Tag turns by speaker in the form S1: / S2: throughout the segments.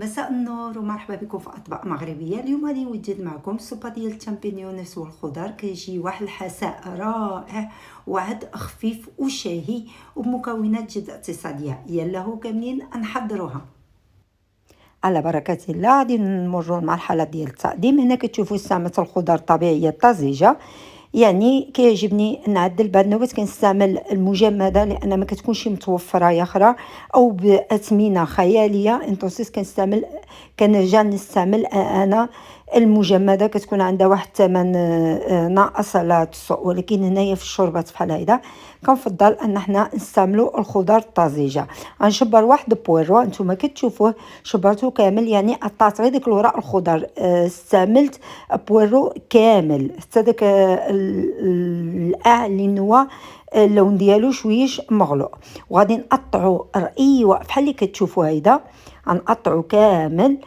S1: مساء النور ومرحبا بكم في اطباق مغربيه. اليوم غادي نوجد معكم السوبه ديال الشامبينيونس والخضر. كيجي واحد الحساء رائع وعد خفيف وشهي وبمكونات جد اقتصاديه. يلا كاملين نحضروها على بركه الله. غادي نمروا المرحله ديال التقديم. هنا كتشوفوا سامه الخضر طبيعيه طازجه، يعني كيعجبني نعدل بعض النوبات كنستعمل المجمده لان ما كتكونش متوفره يا اخرى او باثمنه خياليه. انطوسيس كنرجع نستعمل انا المجمده، كتكون عندها واحد الثمن ناقص على السوق، ولكن هنايا في الشوربات بحال هيدا كنفضل ان احنا نستعملوا الخضر الطازجه. غنشبر واحد بويرو، نتوما كتشوفوه شبرته كامل، يعني قطعت غير ديك الوراق الخضر. استعملت بويرو كامل حتى داك القاع اللي هو اللون ديالو شويش مغلوق. وغادي نقطعوا رقيوه بحال اللي كتشوفوا هيدا، غنقطعوا كامل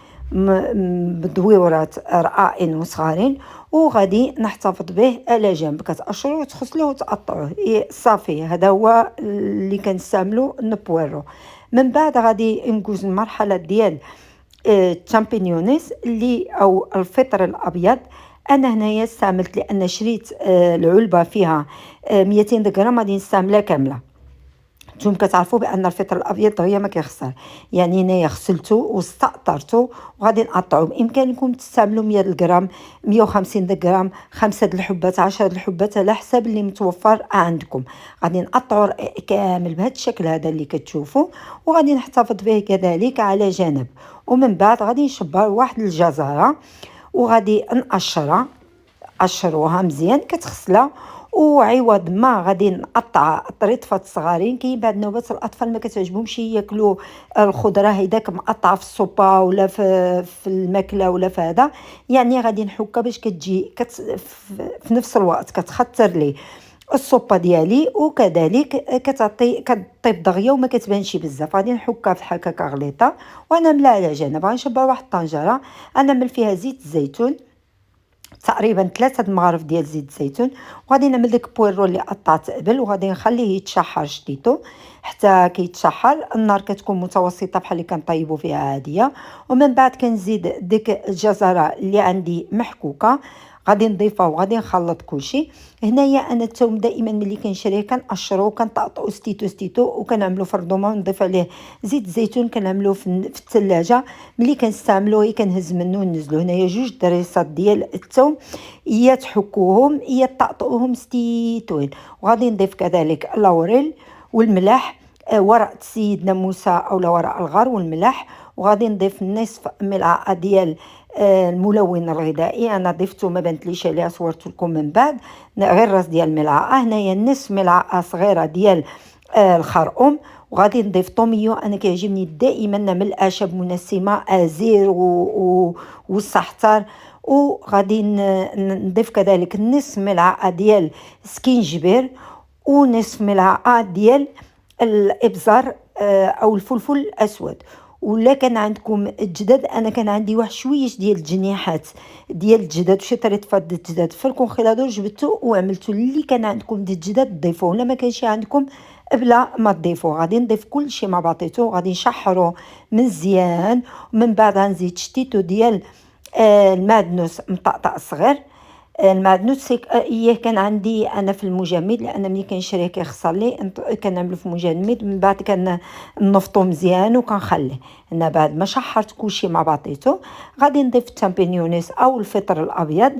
S1: بدويورات رقائق وصغارين، وغادي نحتفظ به على جنب. كتقشروه وتغسلوه وتقطعوه صافي. هذا هو اللي كنستعملو نبويرو. من بعد غادي ندوز المرحله ديال الشامبينيونيز اللي او الفطر الابيض. انا هنايا استعملت لان شريت العلبه فيها 200 غرام، غادي نستعملها كامله. نتوما كتعرفوا بان الفطر الابيض هي ما كيخسر، يعني هنايا غسلته واستأطرته وغادي نقطعو. بامكانكم تستعملوا 100 غرام، 150 غرام، 5 د الحبات، 10 د الحبات، على حسب اللي متوفر عندكم. غادي نقطعو كامل بهذا الشكل هذا اللي كتشوفوا، وغادي نحتفظ به كذلك على جانب. ومن بعد غادي نشبر واحد الجزره وغادي نقشرها. قشروها مزيان، كتغسلها، وعوض ما غادي نقطع طريطفات صغارين. كاين بعض النوبات الاطفال ما كتعجبهمش ياكلوا الخضره هيداك مقطعه في السوبه ولا في الماكله ولا في هذا، يعني غادي نحكها باش كتجي في نفس الوقت كتخطر لي السوبه ديالي، وكذلك كطيب دغيا وما كتبانش بزاف. غادي نحكها في هكاكا غليطه ونعملها على جنب. غنشبر واحد الطنجره نعمل فيها زيت الزيتون، تقريبا 3 مغارف ديال زيت الزيتون، وغادي نعمل داك بويرو اللي قطعت قبل وغادي نخليه يتشحر شديتو حتى كيتشحر. النار كتكون متوسطه بحال اللي كنطيبوا فيها عاديه. ومن بعد كنزيد ديك الجزره اللي عندي محكوكه، غادي نضيفها وغادي نخلط كلشي. هنايا انا الثوم دائما ملي كنشريه كنقشرو وكنطقطقو ستيتو وكنعملو فردومه ونضيف عليه زيت الزيتون. كنعملوه في الثلاجه، ملي كنستعملوه كنهز منه وننزلو. هنايا 2 دريسات ديال الثوم، يا تحكوهم يا تطقطقوهم ستيتوين. وغادي نضيف كذلك اللوريل والملح، ورق سيدنا موسى او ورق الغار والملح. وغادي نضيف نصف ملعقه ديال الملون الغذائي. انا ضفته ما بانتليش عليها، صورت لكم من بعد، غير راس ديال الملعقه. هنايا نصف ملعقه صغيره ديال الخرقوم. وغادي نضيف طوميو. انا كيعجبني دائما نعمل اعشاب منسمه، ازير والسحتر. وغادي نضيف كذلك نصف ملعقه ديال سكينجبير ونصف ملعقه ديال الابزار او الفلفل الاسود. ولا كان عندكم الجداد، انا كان عندي واحد شويش ديال الجنيحات ديال الجداد وشي طريطفات ديال الجداد في الكونخيلادور، جبدته وعملته. اللي كان عندكم ديال الجداد ضيفوه، ولا ما كانش عندكم بلا ما تضيفوه. غادي نضيف كل شيء مع بعضيته وغادي نشحرو مزيان. ومن بعد غنزيد شتيتو ديال المعدنوس مطقطق صغير. المعدنوس اياه كان عندي انا في المجمد، لان ملي كنشريه كيخسر لي، كنعملو في المجمد. من بعد كنفطو مزيان وكنخليه. هنا بعد ما شحرت كلشي مع بعضيته غادي نضيف الشامبينيونيس او الفطر الابيض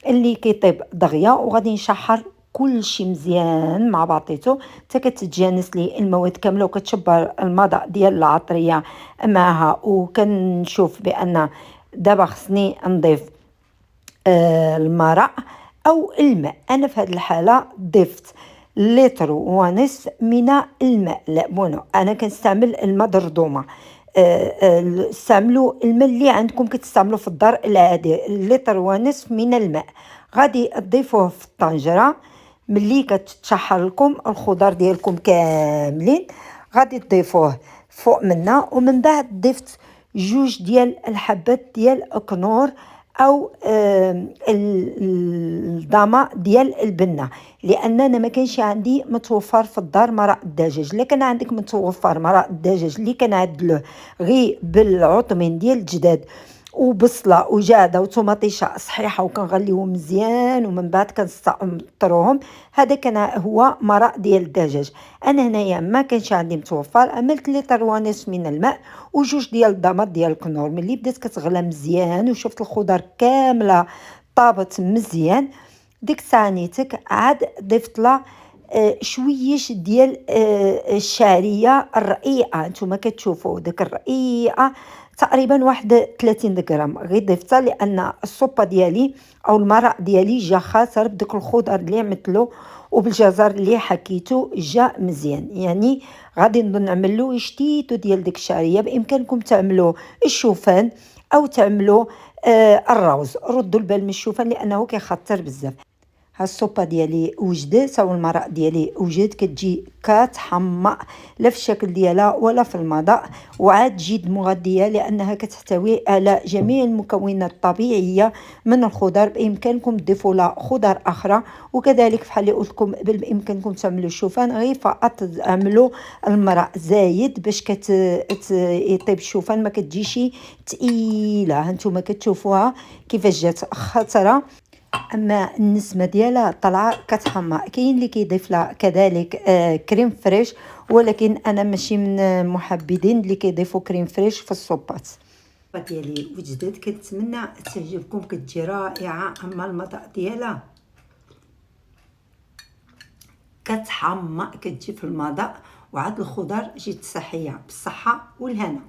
S1: اللي كيطيب دغيا، وغادي نشحر كلشي مزيان مع بعضيته حتى كتتجانس لي المواد كامله، وكتشبر المضغ ديال العطريه معها. وكنشوف بان دابا خصني نضيف المرق او الماء. انا في هذه الحاله ضفت لتر ونصف من الماء. لا بونو، انا كنستعمل الماء دردومه. استعملوا الماء اللي عندكم كتستعملوا في الدار العادي، لتر ونصف من الماء. غادي تضيفوه في الطنجره. ملي كتشحر لكم الخضر ديالكم كاملين غادي تضيفوه فوق منا. ومن بعد ضفت 2 ديال الحبات ديال الكنور او الضامه ديال البنه، لان انا ما كانش عندي متوفر في الدار مرق الدجاج. الا كان عندك متوفر مرق الدجاج اللي كنعدلوه غير بالعطمين ديال الجداد وبصله وجاده وطوماطيشه صحيحه وكنغليوهم مزيان ومن بعد كنسطروهم، هذا كان هو مرق ديال الدجاج. انا هنايا ما كانش عندي متوفر، عملت لي طروانيس من الماء وجوج ديال الضمات ديال الكنور. ملي بدات كتغلى مزيان وشفت الخضر كامله طابت مزيان، ديك الساعه نيتك عاد ضفت لها شويش ديال الشعريه الرقيقه. نتوما كتشوفوا داك الرقيقه تقريبا واحد 30 غرام غير ضفتها، لان الصوبه ديالي او المرق ديالي جا خاطر بداك الخضر اللي عملتلو وبالجزر اللي حكيتو جا مزيان. يعني غادي نعملو شتيتو ديال ديك الشعريه. بامكانكم تعملوا الشوفان او تعملوا الروز، ردوا البال من الشوفان لانه كيخطر بزاف. ها السوبه ديالي وجدت او المرق ديالي وجد، كتجي كتحمق لا في الشكل ديالها ولا في المذاق، وعاد جد مغذيه لانها كتحتوي على جميع المكونات الطبيعيه من الخضر. بامكانكم تضيفوا لها خضر اخرى، وكذلك بحال اللي قلت لكم بامكانكم تعملوا الشوفان، غير فقط تعملوا المرق زايد باش يطيب الشوفان ما كتجيش ثقيله. هانتوما كتشوفوها كيفاش جات خطره، اما النسمه ديالها طالعه كتحمق. كاين اللي كيضيف لها كذلك كريم فريش، ولكن انا ماشي من محبذين اللي كيضيفوا كريم فريش في الصوبات. ديالي وجدت، كنتمنى تعجبكم، كتجي رائعه. اما المذاق ديالها كتحمق، كتجي في المذاق، وعاد الخضر جيت صحيه بالصحه والهنا.